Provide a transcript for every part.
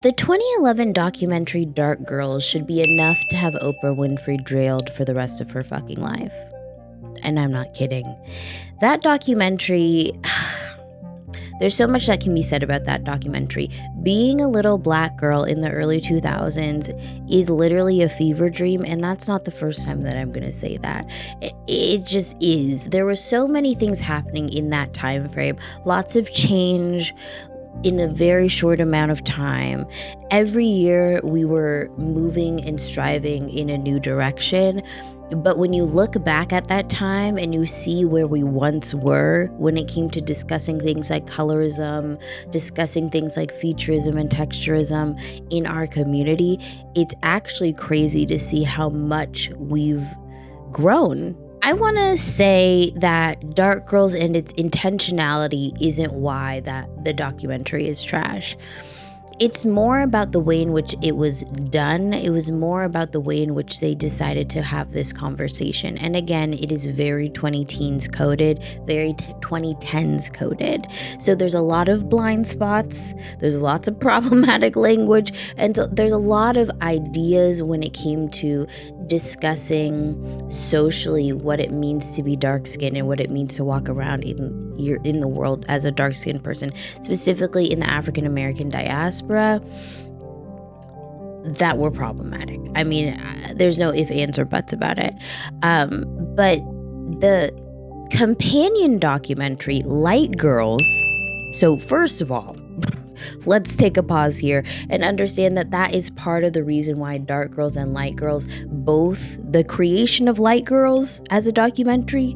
The 2011 documentary Dark Girls should be enough to have Oprah Winfrey jailed for the rest of her fucking life. And I'm not kidding. That documentary, there's so much that can be said about that documentary. Being a little black girl in the early 2000s is literally a fever dream, and that's not the first time that I'm going to say that. It just is. There were so many things happening in that time frame. Lots of change in a very short amount of time. Every year we were moving and striving in a new direction. But when you look back at that time and you see where we once were when it came to discussing things like colorism, discussing things like featureism and texturism in our community, it's actually crazy to see how much we've grown. I want to say that Dark Girls and its intentionality isn't why that the documentary is trash. It's more about the way in which it was done. It was more about the way in which they decided to have this conversation. And again, it is very 20-teens coded, very 2010s coded. So there's a lot of blind spots. There's lots of problematic language. And so there's a lot of ideas when it came to discussing socially what it means to be dark-skinned and what it means to walk around in the world as a dark-skinned person, specifically in the African American diaspora, that were problematic. I mean, there's no ifs, ands, or buts about it. But the companion documentary, Light Girls, so first of all, let's take a pause here and understand that that is part of the reason why Dark Girls and Light Girls, both the creation of Light Girls as a documentary,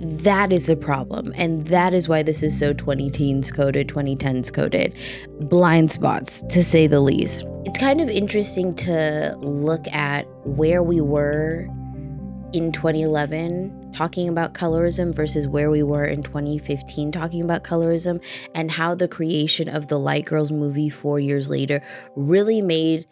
that is a problem. And that is why this is so 20-teens coded, 2010s coded. Blind spots, to say the least. It's kind of interesting to look at where we were in 2011 talking about colorism versus where we were in 2015 talking about colorism, and how the creation of the Light Girls movie 4 years later really made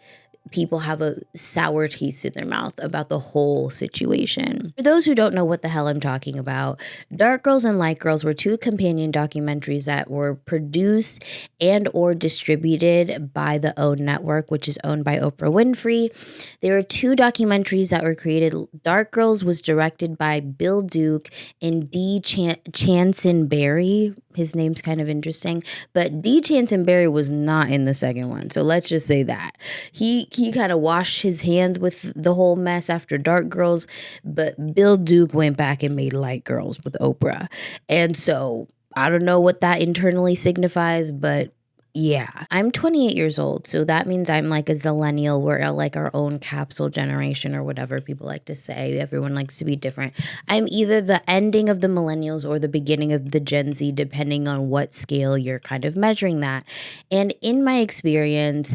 people have a sour taste in their mouth about the whole situation. For those who don't know what the hell I'm talking about, Dark Girls and Light Girls were two companion documentaries that were produced and or distributed by the OWN network, which is owned by Oprah Winfrey. There were two documentaries that were created. Dark Girls was directed by Bill Duke and D. Chansonberry. His name's kind of interesting, but D. Chansonberry was not in the second one. So let's just say that. He kind of washed his hands with the whole mess after Dark Girls, but Bill Duke went back and made Light Girls with Oprah. And so I don't know what that internally signifies, but yeah, I'm 28 years old, so that means I'm like a zillennial. We're like our own capsule generation or whatever people like to say. Everyone likes to be different. I'm either the ending of the millennials or the beginning of the Gen Z, depending on what scale you're kind of measuring that. And in my experience,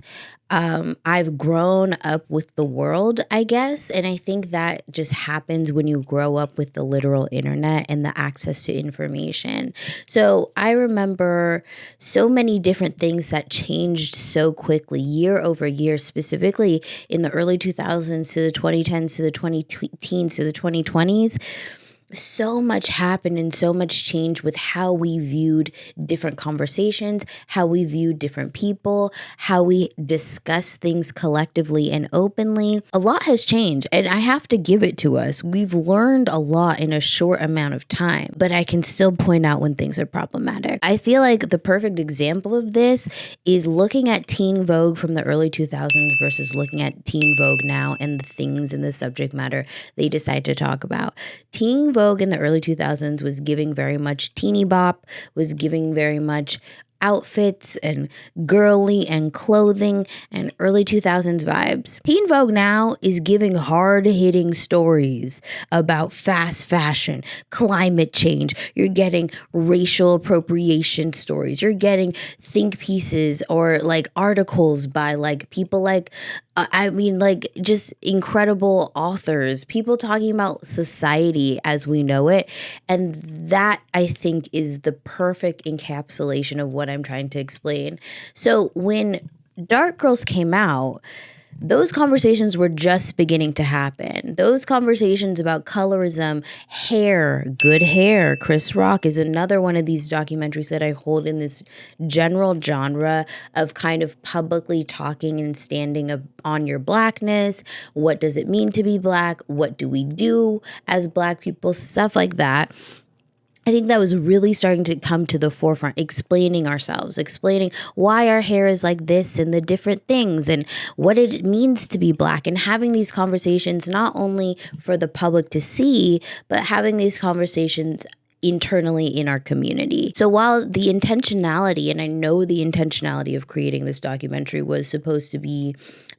I've grown up with the world, I guess. And I think that just happens when you grow up with the literal internet and the access to information. So I remember so many different things that changed so quickly year over year, specifically in the early 2000s to the 2010s to the 20-teens to the 2020s. So much happened and so much changed with how we viewed different conversations, how we viewed different people, how we discuss things collectively and openly. A lot has changed, and I have to give it to us. We've learned a lot in a short amount of time, but I can still point out when things are problematic. I feel like the perfect example of this is looking at Teen Vogue from the early 2000s versus looking at Teen Vogue now and the things in the subject matter they decide to talk about. Teen Vogue in the early 2000s was giving very much teeny bop, was giving very much outfits and girly and clothing and early 2000s vibes. Teen Vogue now is giving hard-hitting stories about fast fashion, climate change. You're getting racial appropriation stories. You're getting think pieces or like articles by like people like just incredible authors, people talking about society as we know it. And that, I think, is the perfect encapsulation of what I'm trying to explain. So when Dark Girls came out, those conversations were just beginning to happen. Those conversations about colorism, hair, good hair. Chris Rock is another one of these documentaries that I hold in this general genre of kind of publicly talking and standing up on your blackness. What does it mean to be black? What do we do as black people? Stuff like that. I think that was really starting to come to the forefront, explaining ourselves, explaining why our hair is like this and the different things and what it means to be black, and having these conversations not only for the public to see, but having these conversations internally in our community. So while the intentionality, and I know the intentionality of creating this documentary was supposed to be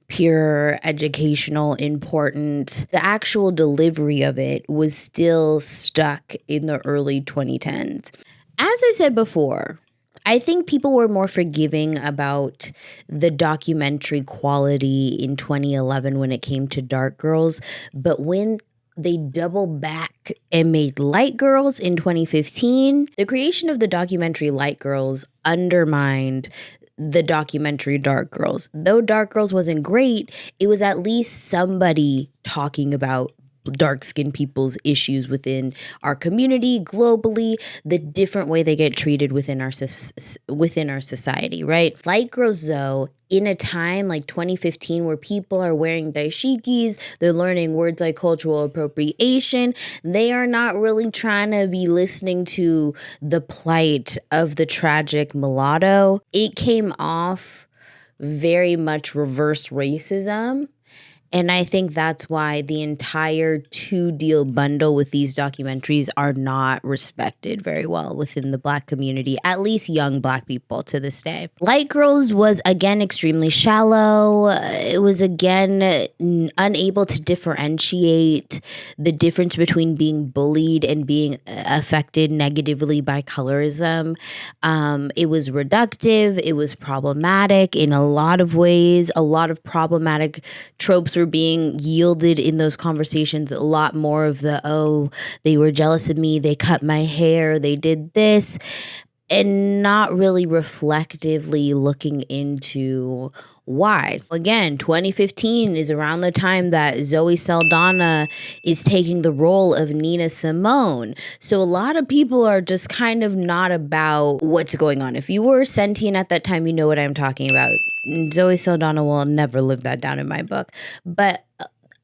pure, educational, important, the actual delivery of it was still stuck in the early 2010s. As I said before, I think people were more forgiving about the documentary quality in 2011 when it came to Dark Girls, but when they double back and made Light Girls in 2015, the creation of the documentary Light Girls undermined the documentary Dark Girls. Though Dark Girls wasn't great, it was at least somebody talking about dark-skinned people's issues within our community, globally, the different way they get treated within our society, right? Light Girls, though, in a time like 2015 where people are wearing dashikis, they're learning words like cultural appropriation, they are not really trying to be listening to the plight of the tragic mulatto. It came off very much reverse racism. And I think that's why the entire two-deal bundle with these documentaries are not respected very well within the Black community, at least young Black people to this day. Light Girls was, again, extremely shallow. It was, again, unable to differentiate the difference between being bullied and being affected negatively by colorism. It was reductive. It was problematic in a lot of ways. A lot of problematic tropes were being yielded in those conversations. A lot more of the, oh, they were jealous of me, they cut my hair, they did this, and not really reflectively looking into why. Again, 2015 is around the time that Zoe Saldana is taking the role of Nina Simone. So a lot of people are just kind of not about what's going on. If you were sentient at that time, you know what I'm talking about. Zoe Saldana will never live that down in my book. But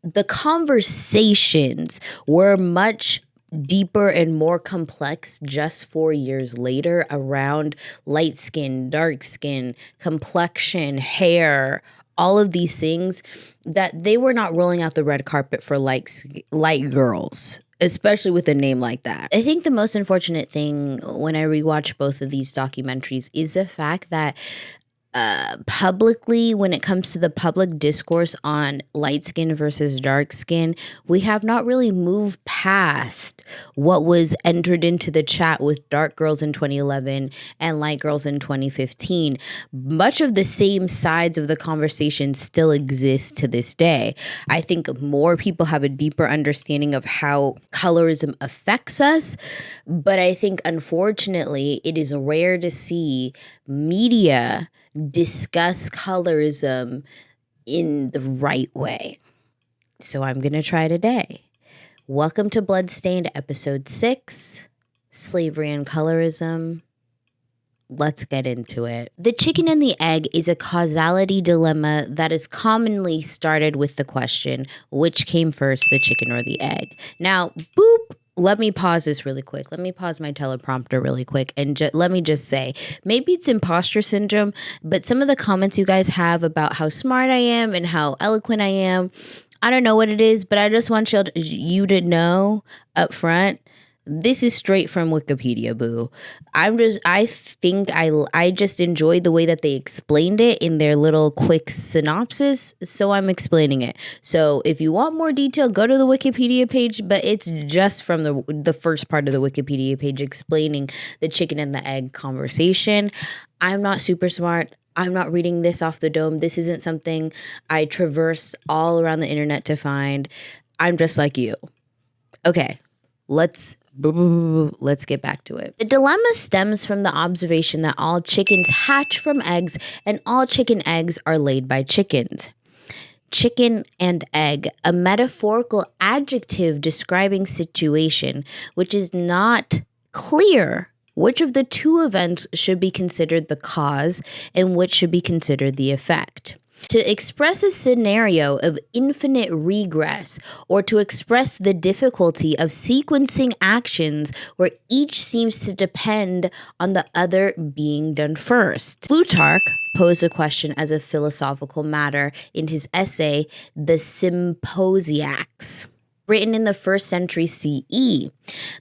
the conversations were much deeper and more complex just 4 years later around light skin, dark skin, complexion, hair, all of these things, that they were not rolling out the red carpet for light girls, especially with a name like that. I think the most unfortunate thing when I rewatch both of these documentaries is the fact that publicly, when it comes to the public discourse on light skin versus dark skin, we have not really moved past what was entered into the chat with Dark Girls in 2011 and Light Girls in 2015. Much of the same sides of the conversation still exist to this day. I think more people have a deeper understanding of how colorism affects us, but I think unfortunately it is rare to see media discuss colorism in the right way. So I'm going to try today. Welcome to Bloodstained episode 6, Slavery and Colorism. Let's get into it. The chicken and the egg is a causality dilemma that is commonly started with the question, which came first, the chicken or the egg? Now, boop. Let me pause this really quick. Let me pause my teleprompter really quick and let me just say, maybe it's imposter syndrome, but some of the comments you guys have about how smart I am and how eloquent I am, I don't know what it is, but I just want you to know up front, this is straight from Wikipedia, boo. I think I just enjoyed the way that they explained it in their little quick synopsis, so I'm explaining it. So if you want more detail, go to the Wikipedia page, but it's just from the first part of the Wikipedia page explaining the chicken and the egg conversation. I'm not super smart. I'm not reading this off the dome. This isn't something I traverse all around the internet to find. I'm just like you. Okay, let's get back to it. The dilemma stems from the observation that all chickens hatch from eggs and all chicken eggs are laid by chickens. chicken and egg, a metaphorical adjective describing situation which is not clear which of the two events should be considered the cause and which should be considered the effect. To express a scenario of infinite regress, or to express the difficulty of sequencing actions where each seems to depend on the other being done first. Plutarch posed a question as a philosophical matter in his essay, The Symposiacs, written in the 1st century CE.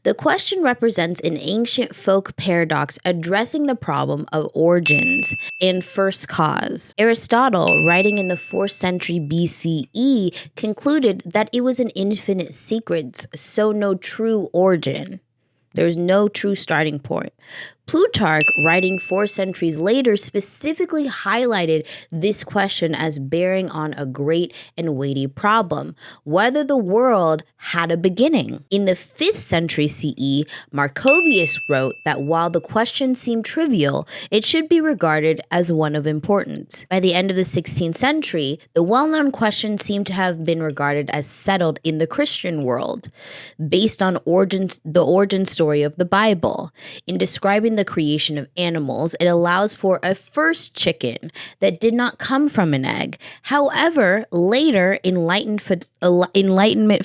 The question represents an ancient folk paradox addressing the problem of origins and first cause. Aristotle, writing in the 4th century BCE, concluded that it was an infinite sequence, so no true origin. There's no true starting point. Plutarch, writing 4 centuries later, specifically highlighted this question as bearing on a great and weighty problem, whether the world had a beginning. In the 5th century CE, Marcovius wrote that while the question seemed trivial, it should be regarded as one of importance. By the end of the 16th century, the well-known question seemed to have been regarded as settled in the Christian world, based on the origin story of the Bible. In describing the creation of animals, it allows for a first chicken that did not come from an egg. However, later Enlightenment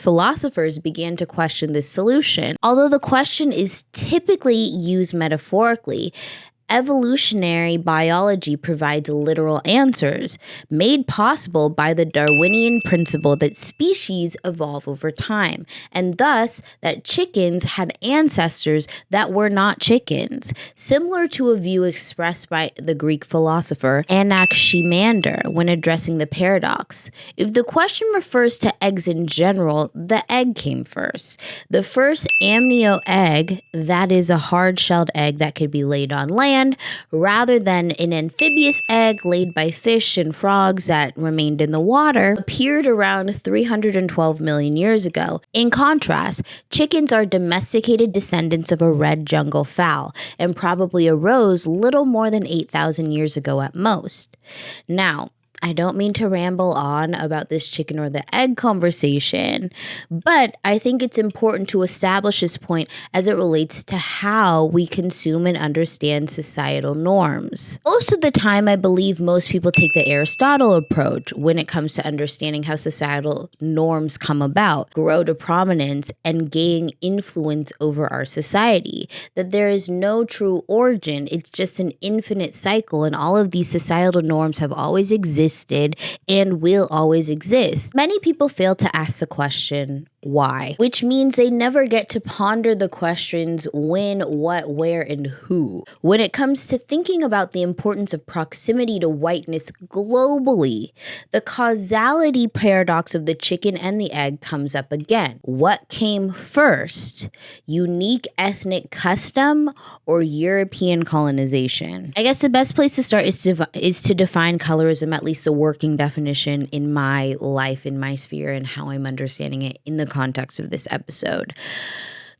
philosophers began to question this solution. Although the question is typically used metaphorically, evolutionary biology provides literal answers, made possible by the Darwinian principle that species evolve over time, and thus that chickens had ancestors that were not chickens, similar to a view expressed by the Greek philosopher Anaximander when addressing the paradox. If the question refers to eggs in general, the egg came first. The first amnio egg, that is a hard-shelled egg that could be laid on land, rather than an amphibious egg laid by fish and frogs that remained in the water, appeared around 312 million years ago. In contrast, chickens are domesticated descendants of a red jungle fowl and probably arose little more than 8,000 years ago at most. Now, I don't mean to ramble on about this chicken or the egg conversation, but I think it's important to establish this point as it relates to how we consume and understand societal norms. Most of the time, I believe most people take the Aristotle approach when it comes to understanding how societal norms come about, grow to prominence, and gain influence over our society. That there is no true origin, it's just an infinite cycle, and all of these societal norms have always existed and will always exist. Many people fail to ask the question, why? Which means they never get to ponder the questions when, what, where, and who. When it comes to thinking about the importance of proximity to whiteness globally, the causality paradox of the chicken and the egg comes up again. What came first? Unique ethnic custom or European colonization? I guess the best place to start is to define colorism, at least a working definition in my life, in my sphere, and how I'm understanding it in the context of this episode.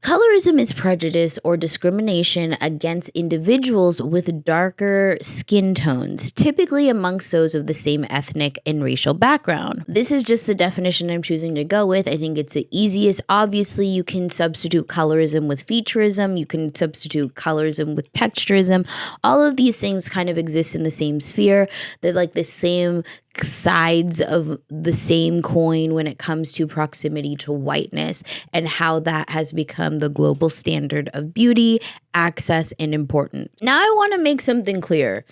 Colorism is prejudice or discrimination against individuals with darker skin tones, typically amongst those of the same ethnic and racial background. This is just the definition I'm choosing to go with. I think it's the easiest. Obviously, you can substitute colorism with featureism. You can substitute colorism with texturism. All of these things kind of exist in the same sphere. They're like the same sides of the same coin when it comes to proximity to whiteness and how that has become the global standard of beauty, access, and importance. Now I want to make something clear.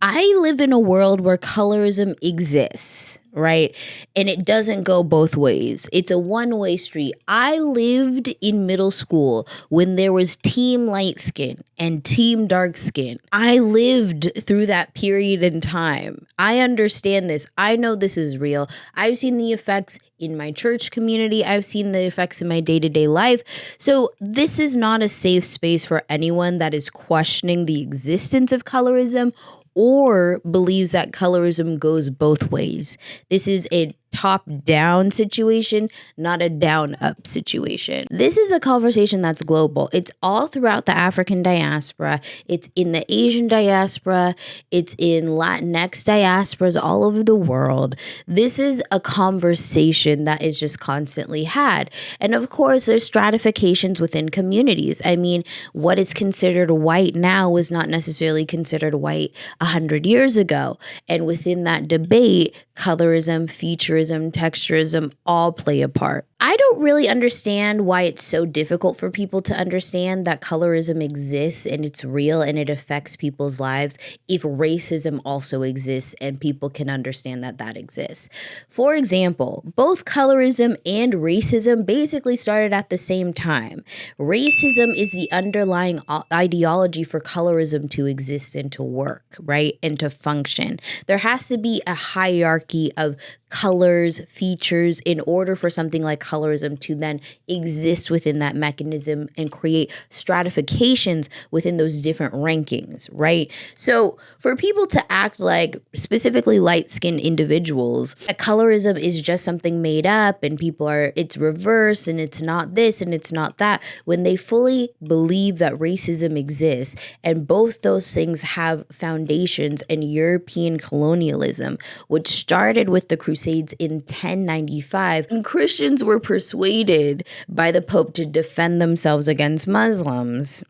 I live in a world where colorism exists, right? And it doesn't go both ways. It's a one-way street. I lived in middle school when there was team light skin and team dark skin. I lived through that period in time. I understand this. I know this is real. I've seen the effects in my church community. I've seen the effects in my day-to-day life. So this is not a safe space for anyone that is questioning the existence of colorism or believes that colorism goes both ways. This is a top-down situation, not a down-up situation. This is a conversation that's global. It's all throughout the African diaspora. It's in the Asian diaspora. It's in Latinx diasporas all over the world. This is a conversation that is just constantly had. And of course, there's stratifications within communities. I mean, what is considered white now was not necessarily considered white 100 years ago. And within that debate, colorism, featureism, texturism all play a part. I don't really understand why it's so difficult for people to understand that colorism exists and it's real and it affects people's lives if racism also exists and people can understand that that exists. For example, both colorism and racism basically started at the same time. Racism is the underlying ideology for colorism to exist and to work, right? And to function. There has to be a hierarchy of colors, features, in order for something like colorism to then exist within that mechanism and create stratifications within those different rankings, right? So for people to act like specifically light-skinned individuals, that colorism is just something made up and it's reverse and it's not this and it's not that, when they fully believe that racism exists and both those things have foundations in European colonialism, which started with the Crusades in 1095, and Christians were persuaded by the Pope to defend themselves against Muslims.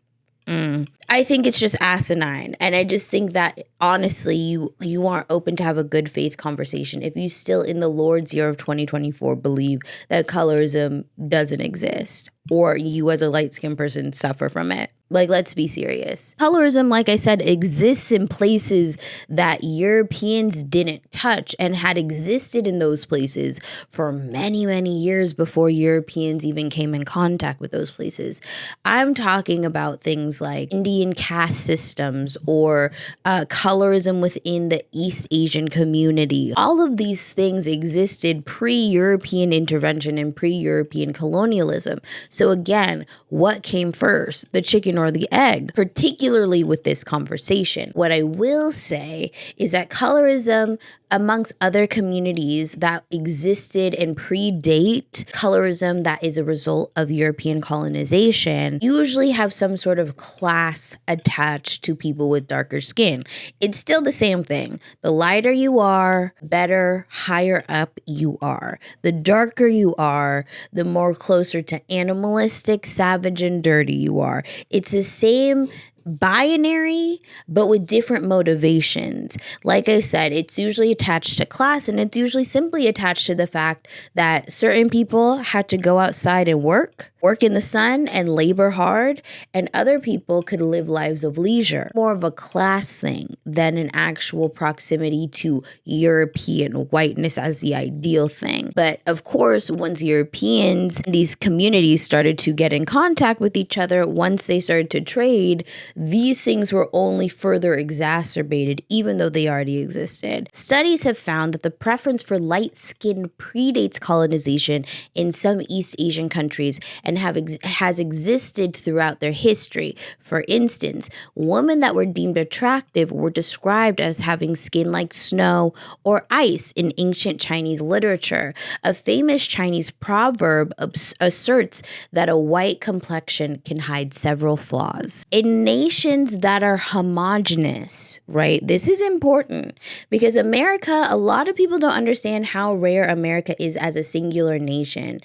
I think it's just asinine. And I just think that, honestly, you aren't open to have a good faith conversation if you still, in the Lord's year of 2024, believe that colorism doesn't exist or you as a light-skinned person suffer from it. Like, let's be serious. Colorism, like I said, exists in places that Europeans didn't touch and had existed in those places for many, many years before Europeans even came in contact with those places. I'm talking about things like Indian caste systems or colorism within the East Asian community. All of these things existed pre-European intervention and pre-European colonialism. So again, what came first, the chicken or the egg, particularly with this conversation? What I will say is that colorism amongst other communities that existed and predate colorism that is a result of European colonization usually have some sort of class attached to people with darker skin. It's still the same thing. The lighter you are, better, higher up you are. The darker you are, the more closer to animalistic, savage, and dirty you are. It's the same binary, but with different motivations. Like I said, it's usually attached to class, and it's usually simply attached to the fact that certain people had to go outside and work in the sun and labor hard, and other people could live lives of leisure. More of a class thing than an actual proximity to European whiteness as the ideal thing. But of course, once Europeans, these communities started to get in contact with each other, once they started to trade, these things were only further exacerbated, even though they already existed. Studies have found that the preference for light skin predates colonization in some East Asian countries and has existed throughout their history. For instance, women that were deemed attractive were described as having skin like snow or ice in ancient Chinese literature. A famous Chinese proverb asserts that a white complexion can hide several flaws. In nations that are homogenous, right? This is important because America, a lot of people don't understand how rare America is as a singular nation.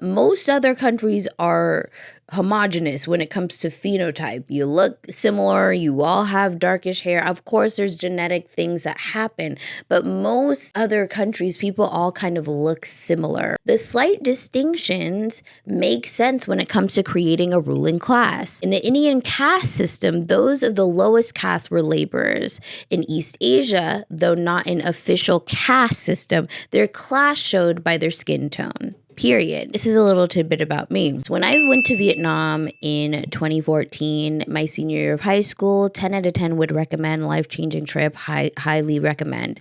Most other countries are homogenous when it comes to phenotype. You look similar, you all have darkish hair. Of course, there's genetic things that happen, but most other countries, people all kind of look similar. The slight distinctions make sense when it comes to creating a ruling class. In the Indian caste system, those of the lowest caste were laborers. In East Asia, though not an official caste system, their class showed by their skin tone. Period. This is a little tidbit about me. So when I went to Vietnam in 2014, my senior year of high school, 10 out of 10 would recommend, life-changing trip, highly recommend.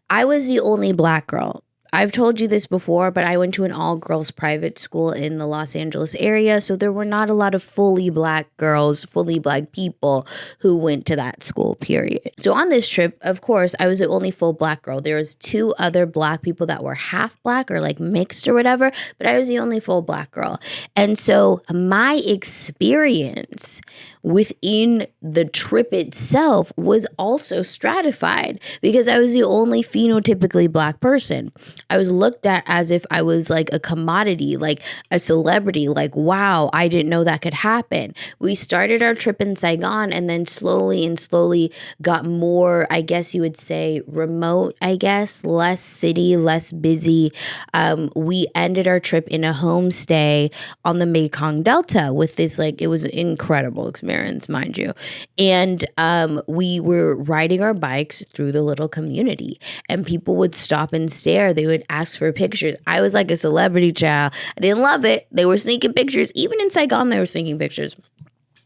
I was the only Black girl. I've told you this before, but I went to an all-girls private school in the Los Angeles area, so there were not a lot of fully Black girls, fully Black people who went to that school, period. So on this trip, of course, I was the only full Black girl. There was 2 other Black people that were half Black or like mixed or whatever, but I was the only full Black girl. And so my experience within the trip itself was also stratified because I was the only phenotypically Black person. I was looked at as if I was like a commodity, like a celebrity, like, wow, I didn't know that could happen. We started our trip in Saigon and then slowly got more, I guess you would say, remote, less city, less busy. We ended our trip in a homestay on the Mekong Delta with this, like, it was an incredible experience, mind you. And we were riding our bikes through the little community and people would stop and stare. They would ask for pictures. I was like a celebrity child. I didn't love it. They were sneaking pictures. Even in Saigon, they were sneaking pictures.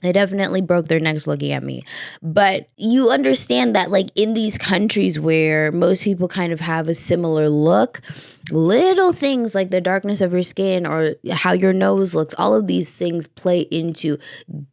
They definitely broke their necks looking at me. But you understand that, like, in these countries where most people kind of have a similar look, little things like the darkness of your skin or how your nose looks, all of these things play into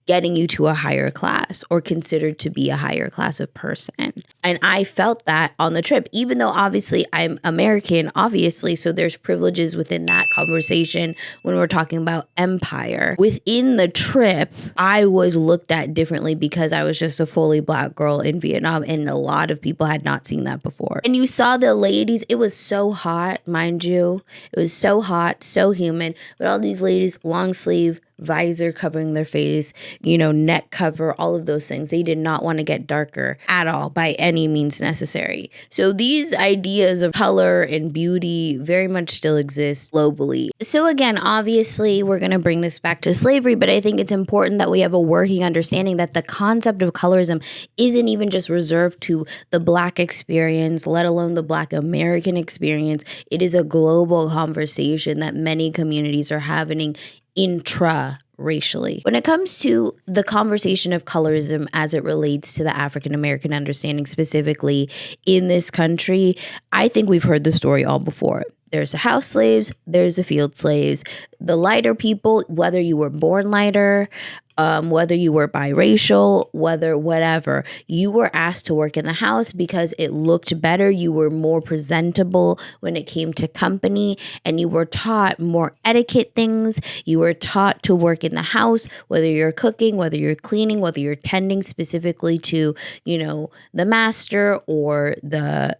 getting you to a higher class or considered to be a higher class of person. And I felt that on the trip, even though obviously I'm American, obviously, so there's privileges within that conversation when we're talking about empire. Within the trip, I was looked at differently because I was just a fully Black girl in Vietnam, and a lot of people had not seen that before. And you saw the ladies, it was so hot, mind you. It was so hot, so humid, but all these ladies, long sleeve, visor covering their face, neck cover, all of those things. They did not want to get darker at all by any means necessary. So these ideas of color and beauty very much still exist globally. So again, obviously, we're going to bring this back to slavery, but I think it's important that we have a working understanding that the concept of colorism isn't even just reserved to the Black experience, let alone the Black American experience. It is a global conversation that many communities are having intra-racially. When it comes to the conversation of colorism as it relates to the African American understanding specifically in this country, I think we've heard the story all before. There's the house slaves, there's the field slaves. The lighter people, whether you were born lighter, whether you were biracial, whatever, you were asked to work in the house because it looked better. You were more presentable when it came to company, and you were taught more etiquette things. You were taught to work in the house, whether you're cooking, whether you're cleaning, whether you're tending specifically to, the master or the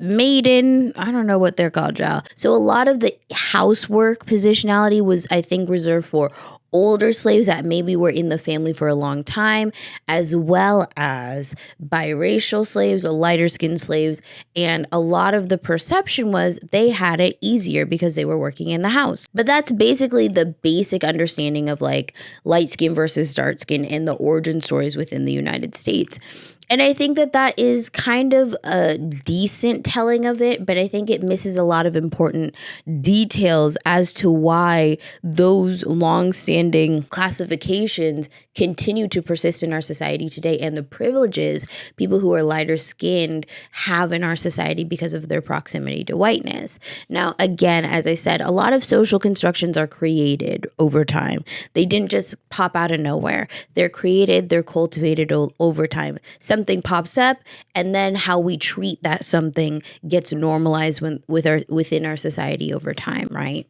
maiden, I don't know what they're called, y'all. So a lot of the housework positionality was, I think, reserved for older slaves that maybe were in the family for a long time, as well as biracial slaves or lighter skinned slaves. And a lot of the perception was they had it easier because they were working in the house. But that's basically the basic understanding of like light skin versus dark skin and the origin stories within the United States. And I think that is kind of a decent telling of it, but I think it misses a lot of important details as to why those long-standing classifications continue to persist in our society today, and the privileges people who are lighter skinned have in our society because of their proximity to whiteness. Now, again, as I said, a lot of social constructions are created over time. They didn't just pop out of nowhere. They're created, they're cultivated over time. Something pops up, and then how we treat that something gets normalized within our society over time, right?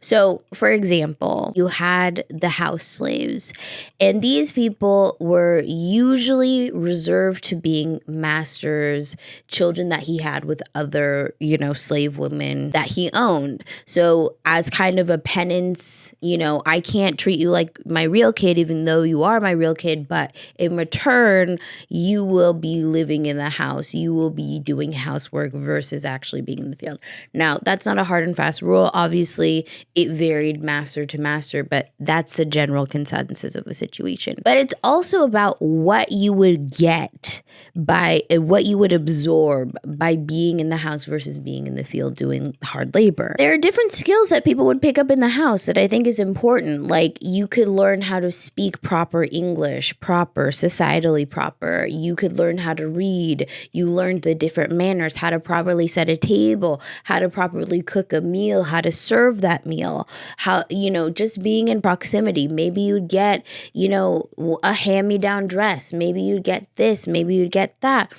So, for example, you had the house slaves, and these people were usually reserved to being masters, children that he had with other, slave women that he owned. So, as kind of a penance, I can't treat you like my real kid, even though you are my real kid, but in return, you will be living in the house. You will be doing housework versus actually being in the field. Now, that's not a hard and fast rule. Obviously, it varied master to master, but that's the general consensus of the situation. But it's also about what you would get by what you would absorb by being in the house versus being in the field doing hard labor. There are different skills that people would pick up in the house that I think is important. Like, you could learn how to speak proper English, societally proper. You you could learn how to read. You learned the different manners, how to properly set a table, how to properly cook a meal, how to serve that meal, how, just being in proximity. Maybe you'd get, a hand-me-down dress. Maybe you'd get this, maybe you'd get that.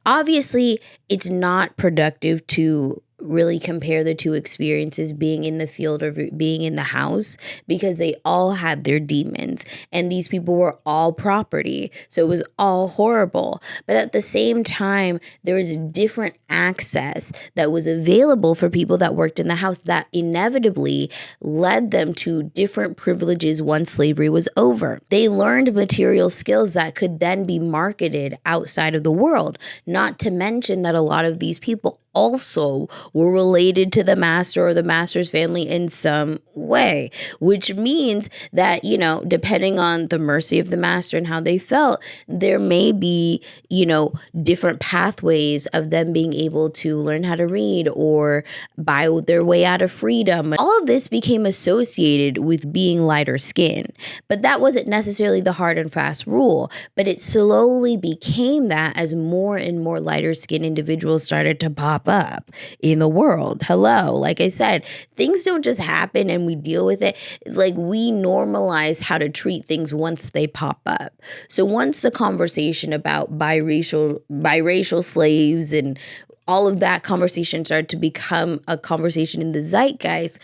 Obviously, it's not productive to really compare the two experiences, being in the field or being in the house, because they all had their demons and these people were all property. So it was all horrible. But at the same time, there was different access that was available for people that worked in the house that inevitably led them to different privileges once slavery was over. They learned material skills that could then be marketed outside of the world, not to mention that a lot of these people also were related to the master or the master's family in some way, which means that, depending on the mercy of the master and how they felt, there may be, different pathways of them being able to learn how to read or buy their way out of freedom. All of this became associated with being lighter skinned, but that wasn't necessarily the hard and fast rule, but it slowly became that as more and more lighter skinned individuals started to pop up in the world. Hello. Like I said, things don't just happen and we deal with it. It's like we normalize how to treat things once they pop up. So once the conversation about biracial slaves and all of that conversation started to become a conversation in the zeitgeist,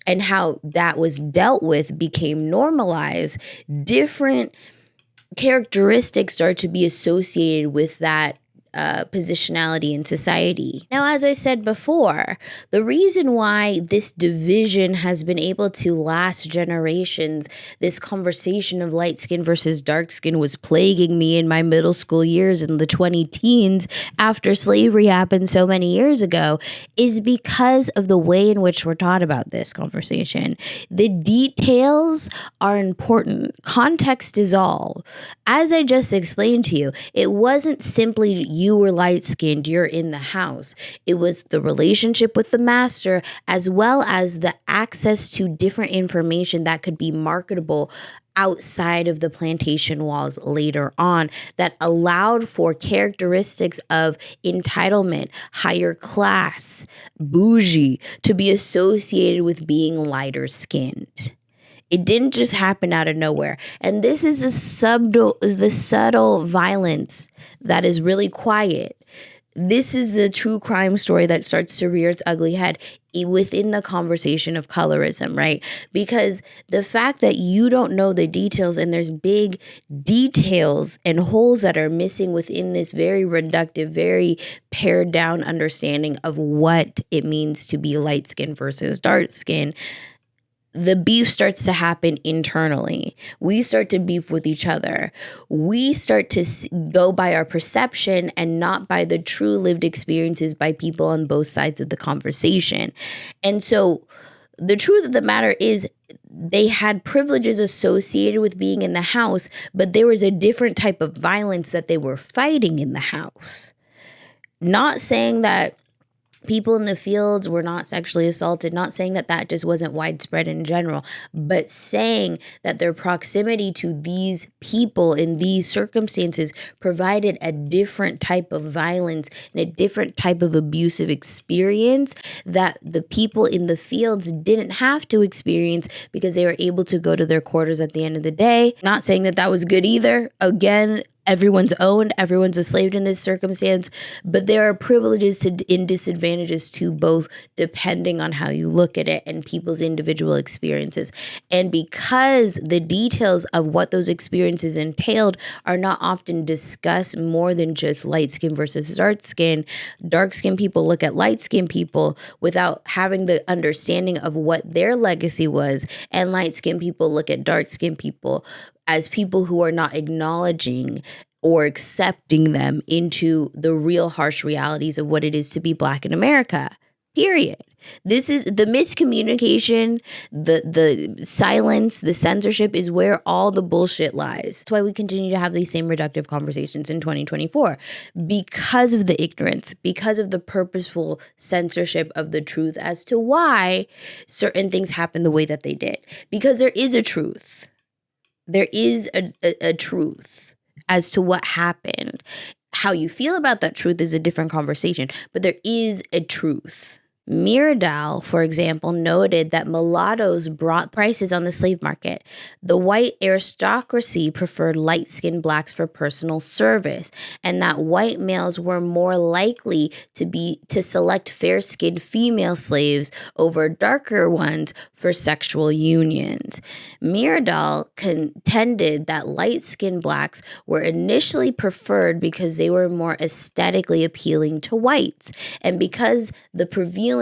and how that was dealt with became normalized, different characteristics start to be associated with that positionality in society. Now, as I said before, the reason why this division has been able to last generations, this conversation of light skin versus dark skin was plaguing me in my middle school years in the 20-teens after slavery happened so many years ago, is because of the way in which we're taught about this conversation. The details are important. Context is all. As I just explained to you, it wasn't simply you were light-skinned, you're in the house. It was the relationship with the master as well as the access to different information that could be marketable outside of the plantation walls later on that allowed for characteristics of entitlement, higher class, bougie to be associated with being lighter skinned. It didn't just happen out of nowhere. And this is the subtle violence that is really quiet. This is the true crime story that starts to rear its ugly head within the conversation of colorism, right? Because the fact that you don't know the details and there's big details and holes that are missing within this very reductive, very pared down understanding of what it means to be light skin versus dark skin, the beef starts to happen internally. We start to beef with each other. We start to go by our perception and not by the true lived experiences by people on both sides of the conversation. And so the truth of the matter is they had privileges associated with being in the house, but there was a different type of violence that they were fighting in the house. Not saying that people in the fields were not sexually assaulted, not saying that that just wasn't widespread in general, but saying that their proximity to these people in these circumstances provided a different type of violence and a different type of abusive experience that the people in the fields didn't have to experience because they were able to go to their quarters at the end of the day. Not saying that that was good either. Again, everyone's owned, everyone's a slave in this circumstance, but there are privileges and disadvantages to both depending on how you look at it and people's individual experiences. And because the details of what those experiences entailed are not often discussed more than just light skin versus dark skin people look at light skin people without having the understanding of what their legacy was, and light skin people look at dark skin people as people who are not acknowledging or accepting them into the real harsh realities of what it is to be Black in America, period. This is the miscommunication, the silence, the censorship is where all the bullshit lies. That's why we continue to have these same reductive conversations in 2024, because of the ignorance, because of the purposeful censorship of the truth as to why certain things happen the way that they did. Because there is a truth. There is a truth as to what happened. How you feel about that truth is a different conversation, but there is a truth. Myrdal, for example, noted that mulattoes brought prices on the slave market. The white aristocracy preferred light-skinned blacks for personal service, and that white males were more likely to select fair-skinned female slaves over darker ones for sexual unions. Myrdal contended that light-skinned blacks were initially preferred because they were more aesthetically appealing to whites, and because the prevailing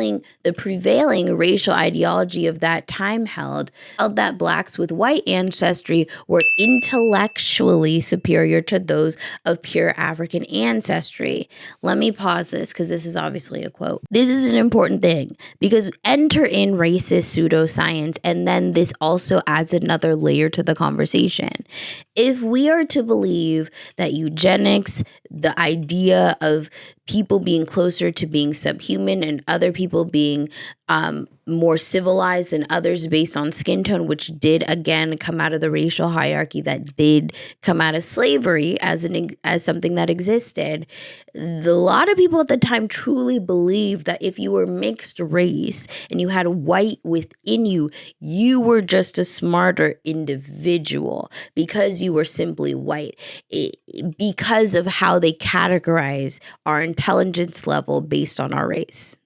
racial ideology of that time held that blacks with white ancestry were intellectually superior to those of pure African ancestry. Let me pause this because this is obviously a quote. This is an important thing because enter in racist pseudoscience, and then this also adds another layer to the conversation. If we are to believe that eugenics, the idea of people being closer to being subhuman and other people being more civilized than others based on skin tone, which did again come out of the racial hierarchy that did come out of slavery as something that existed. A lot of people at the time truly believed that if you were mixed race and you had white within you, you were just a smarter individual because you were simply white, because of how they categorize our intelligence level based on our race.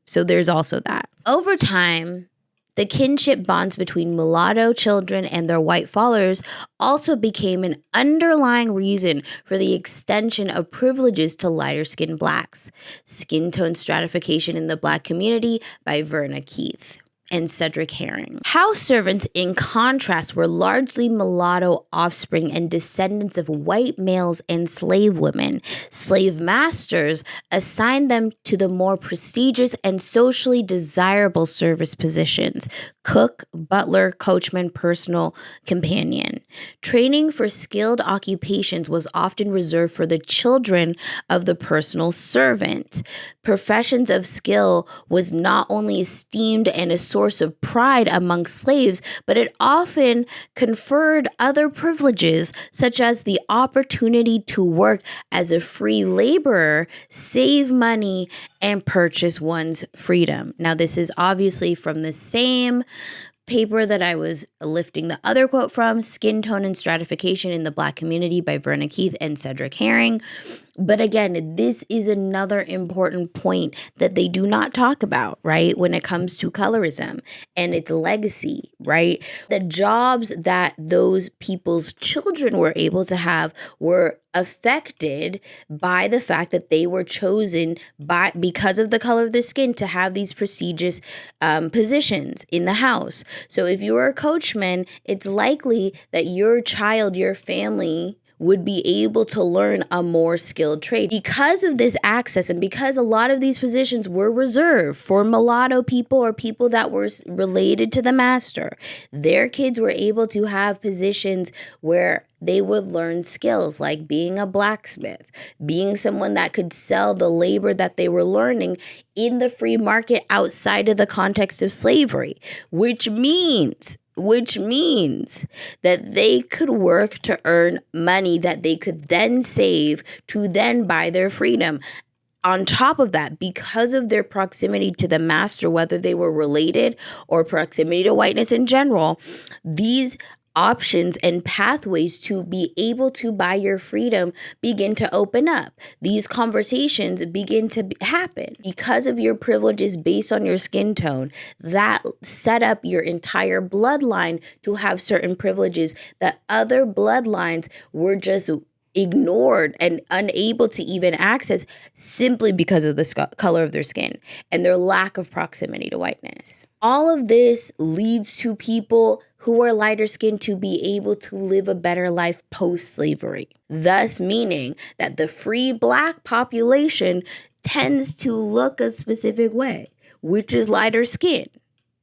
So there's also that. Over time, the kinship bonds between mulatto children and their white fathers also became an underlying reason for the extension of privileges to lighter-skinned blacks. Skin tone stratification in the black community by Verna Keith and Cedric Herring. House servants, in contrast, were largely mulatto offspring and descendants of white males and slave women. Slave masters assigned them to the more prestigious and socially desirable service positions: cook, butler, coachman, personal companion. Training for skilled occupations was often reserved for the children of the personal servant. Professions of skill was not only esteemed and a source of pride among slaves, but it often conferred other privileges, such as the opportunity to work as a free laborer, save money, and purchase one's freedom. Now, this is obviously from the same paper that I was lifting the other quote from, Skin Tone and Stratification in the Black Community by Verna Keith and Cedric Herring. But again, this is another important point that they do not talk about, right? When it comes to colorism and its legacy, right? The jobs that those people's children were able to have were affected by the fact that they were chosen because of the color of their skin to have these prestigious positions in the house. So if you were a coachman, it's likely that your child, your family, would be able to learn a more skilled trade. Because of this access and because a lot of these positions were reserved for mulatto people or people that were related to the master, their kids were able to have positions where they would learn skills like being a blacksmith, being someone that could sell the labor that they were learning in the free market outside of the context of slavery, which means that they could work to earn money that they could then save to then buy their freedom. On top of that, because of their proximity to the master, whether they were related or proximity to whiteness in general, these options and pathways to be able to buy your freedom begin to open up. These conversations begin to happen because of your privileges based on your skin tone. That set up your entire bloodline to have certain privileges that other bloodlines were just ignored and unable to even access simply because of the color of their skin and their lack of proximity to whiteness. All of this leads to people who are lighter skinned to be able to live a better life post-slavery, thus meaning that the free Black population tends to look a specific way, which is lighter skin,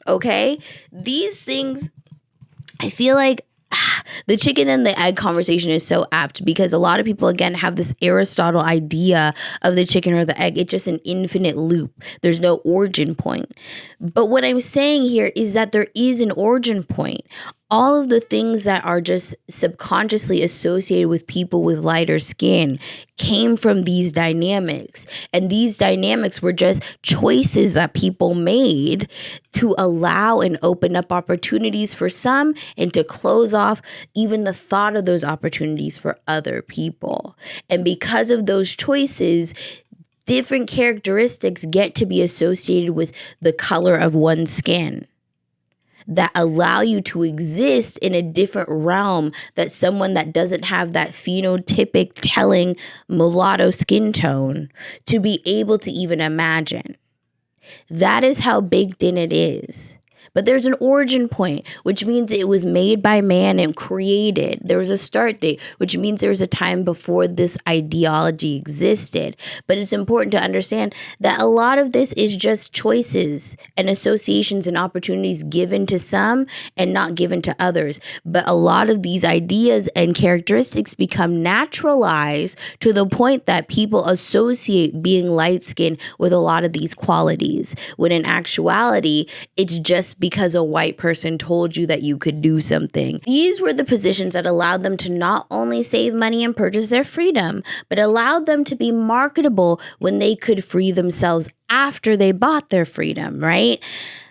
okay? These things, I feel like the chicken and the egg conversation is so apt because a lot of people, again, have this Aristotle idea of the chicken or the egg. It's just an infinite loop. There's no origin point. But what I'm saying here is that there is an origin point. all of the things that are just subconsciously associated with people with lighter skin came from these dynamics. And these dynamics were just choices that people made to allow and open up opportunities for some and to close off even the thought of those opportunities for other people. And because of those choices, different characteristics get to be associated with the color of one's skin that allow you to exist in a different realm that someone that doesn't have that phenotypic telling mulatto skin tone to be able to even imagine. That is how baked in it is. But there's an origin point, which means it was made by man and created. There was a start date, which means there was a time before this ideology existed. But it's important to understand that a lot of this is just choices and associations and opportunities given to some and not given to others. But a lot of these ideas and characteristics become naturalized to the point that people associate being light-skinned with a lot of these qualities, when in actuality, it's just because a white person told you that you could do something. These were the positions that allowed them to not only save money and purchase their freedom, but allowed them to be marketable when they could free themselves after they bought their freedom, right?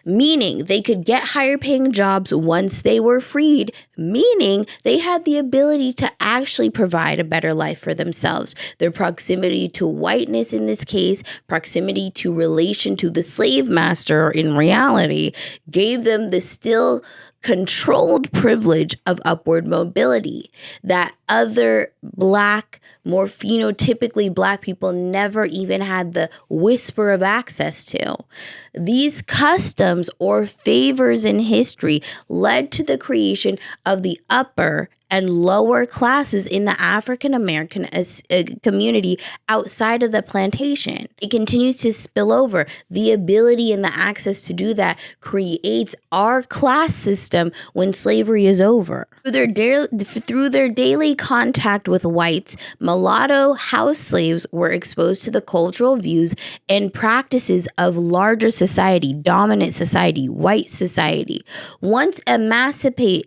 Meaning they could get higher paying jobs once they were freed, meaning they had the ability to actually provide a better life for themselves. Their proximity to whiteness in this case, proximity to relation to the slave master in reality, gave them the still controlled privilege of upward mobility that other Black, more phenotypically Black people never even had the whisper of access to. These customs or favors in history led to the creation of the upper and lower classes in the African American community outside of the plantation. It continues to spill over. The ability and the access to do that creates our class system when slavery is over. Through their daily contact with whites, mulatto house slaves were exposed to the cultural views and practices of larger society, dominant society, white society. Once emancipated,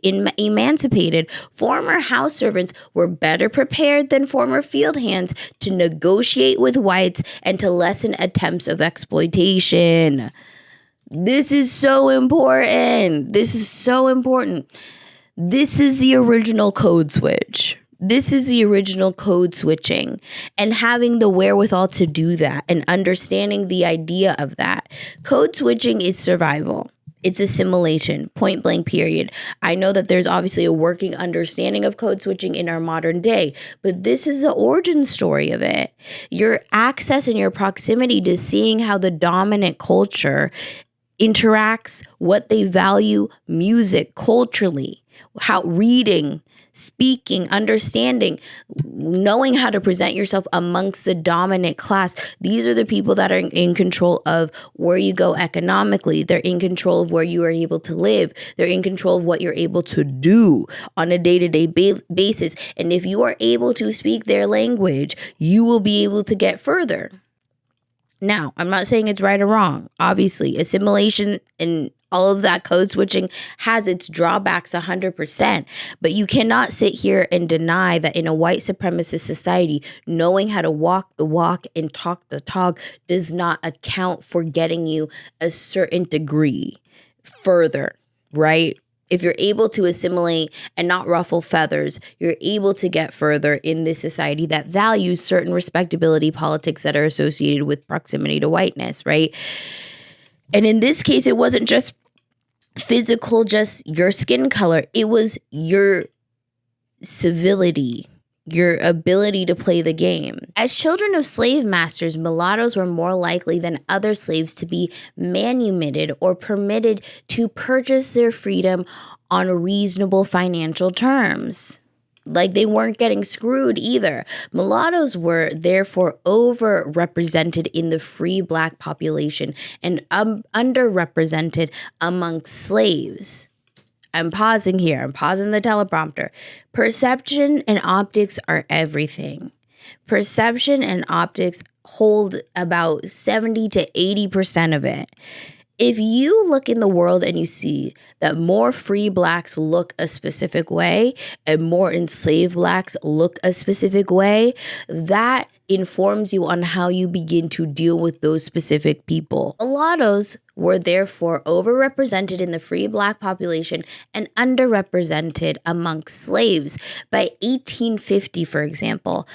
former house servants were better prepared than former field hands to negotiate with whites and to lessen attempts of exploitation. This is so important. This is so important. This is the original code switch. This is the original code switching, and having the wherewithal to do that and understanding the idea of that. Code switching is survival. It's assimilation, point blank, period. I know that there's obviously a working understanding of code switching in our modern day, but this is the origin story of it. Your access and your proximity to seeing how the dominant culture interacts, what they value, music, culturally, how reading, speaking, understanding, knowing how to present yourself amongst the dominant class. These are the people that are in control of where you go economically. They're in control of where you are able to live. They're in control of what you're able to do on a day-to-day basis. And if you are able to speak their language, you will be able to get further. Now, I'm not saying it's right or wrong. Obviously, assimilation and all of that code switching has its drawbacks 100%, but you cannot sit here and deny that in a white supremacist society, knowing how to walk the walk and talk the talk does not account for getting you a certain degree further, right? If you're able to assimilate and not ruffle feathers, you're able to get further in this society that values certain respectability politics that are associated with proximity to whiteness, right? And in this case, it wasn't just physical, just your skin color. It was your civility, your ability to play the game. As children of slave masters, mulattoes were more likely than other slaves to be manumitted or permitted to purchase their freedom on reasonable financial terms. Like, they weren't getting screwed either. Mulattoes were therefore overrepresented in the free Black population and underrepresented amongst slaves. I'm pausing here. I'm pausing the teleprompter. Perception and optics are everything. Perception and optics hold about 70 to 80% of it. If you look in the world and you see that more free blacks look a specific way and more enslaved blacks look a specific way, that informs you on how you begin to deal with those specific people. Mulattoes were therefore overrepresented in the free black population and underrepresented amongst slaves. By 1850, for example,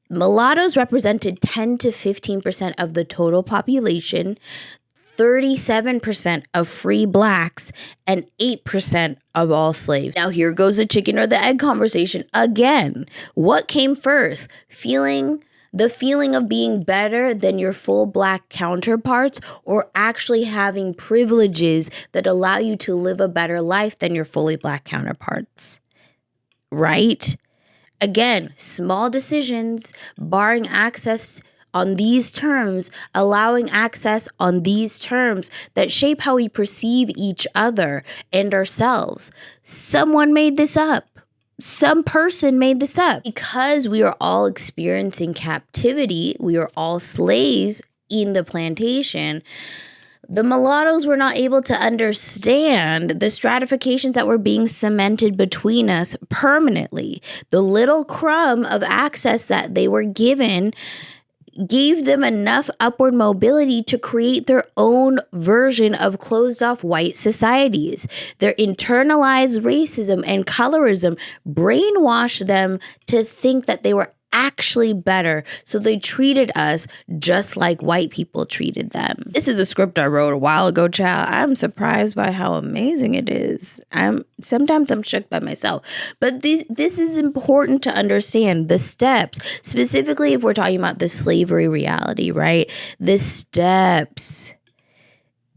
mulattoes represented 10 to 15% of the total population, 37% of free blacks, and 8% of all slaves. Now here goes the chicken or the egg conversation again. What came first? The feeling of being better than your full black counterparts, or actually having privileges that allow you to live a better life than your fully black counterparts? Right? Again, small decisions, barring access on these terms, allowing access on these terms that shape how we perceive each other and ourselves. Someone made this up. Some person made this up. Because we are all experiencing captivity, we are all slaves in the plantation, the mulattoes were not able to understand the stratifications that were being cemented between us permanently. The little crumb of access that they were given gave them enough upward mobility to create their own version of closed-off white societies. Their internalized racism and colorism brainwashed them to think that they were actually better, so they treated us just like white people treated them. This is a script I wrote a while ago, child. I'm surprised by how amazing it is. Sometimes I'm shook by myself. But this is important to understand, the steps, specifically if we're talking about the slavery reality, right? The steps,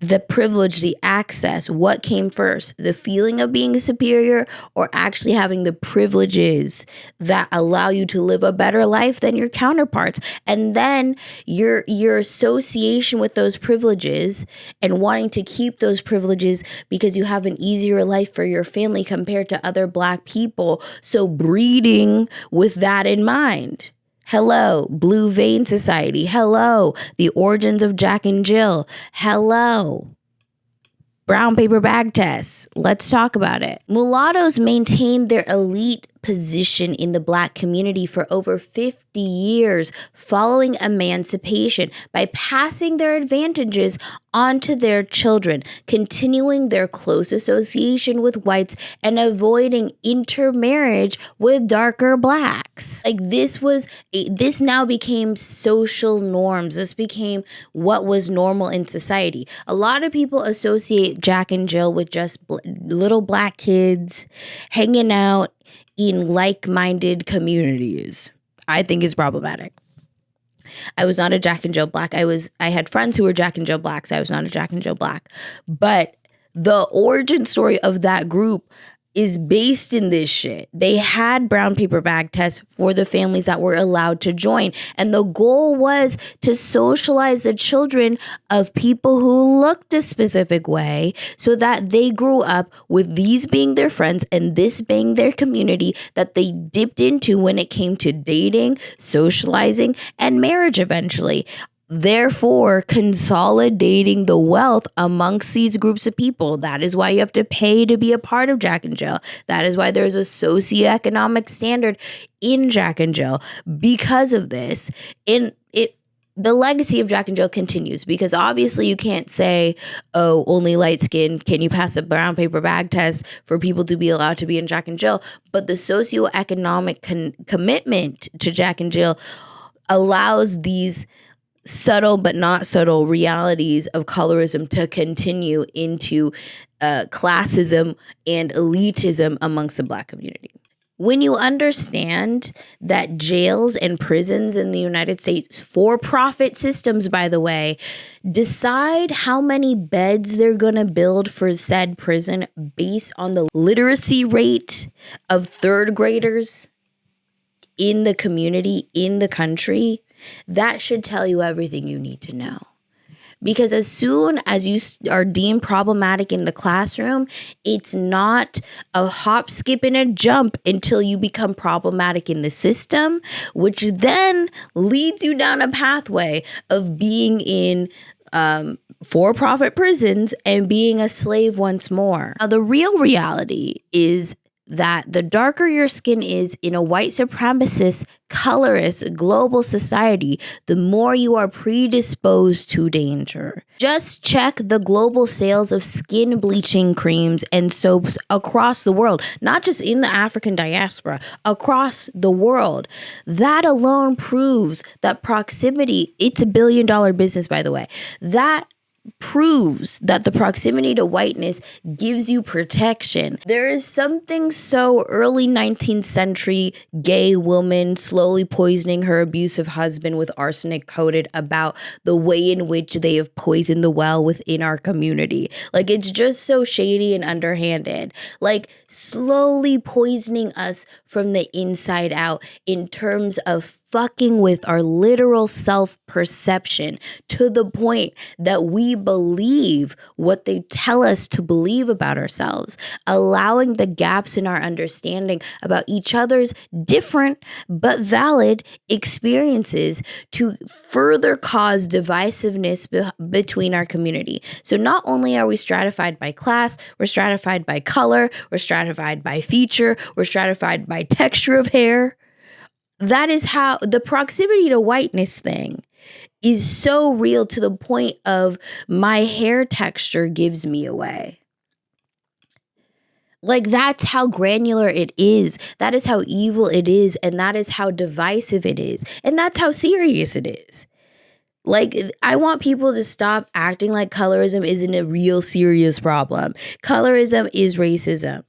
the privilege, the access, what came first? The feeling of being superior, or actually having the privileges that allow you to live a better life than your counterparts? And then your association with those privileges and wanting to keep those privileges because you have an easier life for your family compared to other black people. So breeding with that in mind. Hello, Blue Vein Society. Hello, the origins of Jack and Jill. Hello, brown paper bag tests. Let's talk about it. Mulattoes maintained their elite position in the black community for over 50 years following emancipation by passing their advantages onto their children, continuing their close association with whites, and avoiding intermarriage with darker blacks. Like this now became social norms. This became what was normal in society. A lot of people associate Jack and Jill with just little black kids hanging out in like-minded communities. I think it's problematic. I was not a Jack and Jill Black. I had friends who were Jack and Jill Blacks. I was not a Jack and Jill Black. But the origin story of that group is based in this shit. They had brown paper bag tests for the families that were allowed to join. And the goal was to socialize the children of people who looked a specific way so that they grew up with these being their friends and this being their community that they dipped into when it came to dating, socializing, and marriage eventually. Therefore, consolidating the wealth amongst these groups of people. That is why you have to pay to be a part of Jack and Jill. That is why there's a socioeconomic standard in Jack and Jill. Because of this, the legacy of Jack and Jill continues, because obviously you can't say, oh, only light skin, can you pass a brown paper bag test for people to be allowed to be in Jack and Jill? But the socioeconomic commitment to Jack and Jill allows these subtle but not subtle realities of colorism to continue into classism and elitism amongst the black community. When you understand that jails and prisons in the United States, for-profit systems, by the way, decide how many beds they're going to build for said prison based on the literacy rate of third graders in the community, in the country, that should tell you everything you need to know. Because as soon as you are deemed problematic in the classroom, it's not a hop, skip, and a jump until you become problematic in the system, which then leads you down a pathway of being in for-profit prisons and being a slave once more. Now, the real reality is that the darker your skin is in a white supremacist, colorist, global society, the more you are predisposed to danger. Just check the global sales of skin bleaching creams and soaps across the world, not just in the African diaspora, across the world. That alone proves that proximity, it's a $1 billion business, by the way, that proves that the proximity to whiteness gives you protection. There is something so early 19th century gay woman slowly poisoning her abusive husband with arsenic coated about the way in which they have poisoned the well within our community. Like, it's just so shady and underhanded. Like, slowly poisoning us from the inside out in terms of fucking with our literal self-perception to the point that we believe what they tell us to believe about ourselves, allowing the gaps in our understanding about each other's different but valid experiences to further cause divisiveness between our community. So not only are we stratified by class, we're stratified by color, we're stratified by feature, we're stratified by texture of hair. That is how the proximity to whiteness thing is so real to the point of my hair texture gives me away. Like, that's how granular it is. That is how evil it is. And that is how divisive it is. And that's how serious it is. Like, I want people to stop acting like colorism isn't a real serious problem. Colorism is racism.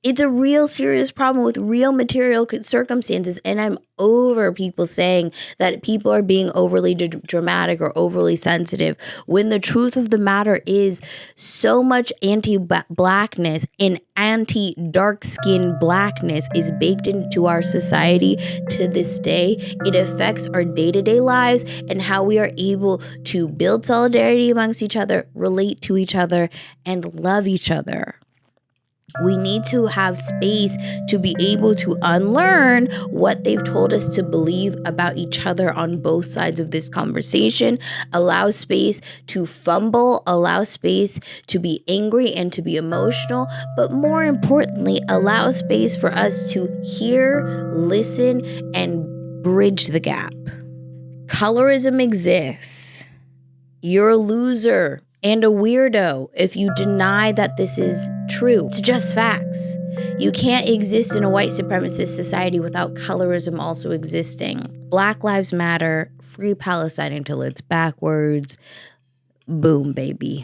It's a real serious problem with real material circumstances, and I'm over people saying that people are being overly dramatic or overly sensitive, when the truth of the matter is so much anti-blackness and anti-dark-skinned blackness is baked into our society to this day. It affects our day-to-day lives and how we are able to build solidarity amongst each other, relate to each other, and love each other. We need to have space to be able to unlearn what they've told us to believe about each other on both sides of this conversation, allow space to fumble, allow space to be angry and to be emotional, but more importantly, allow space for us to hear, listen, and bridge the gap. Colorism exists. You're a loser and a weirdo if you deny that this is true. It's just facts. You can't exist in a white supremacist society without colorism also existing. Black Lives Matter, free Palestine until it's backwards. Boom, baby.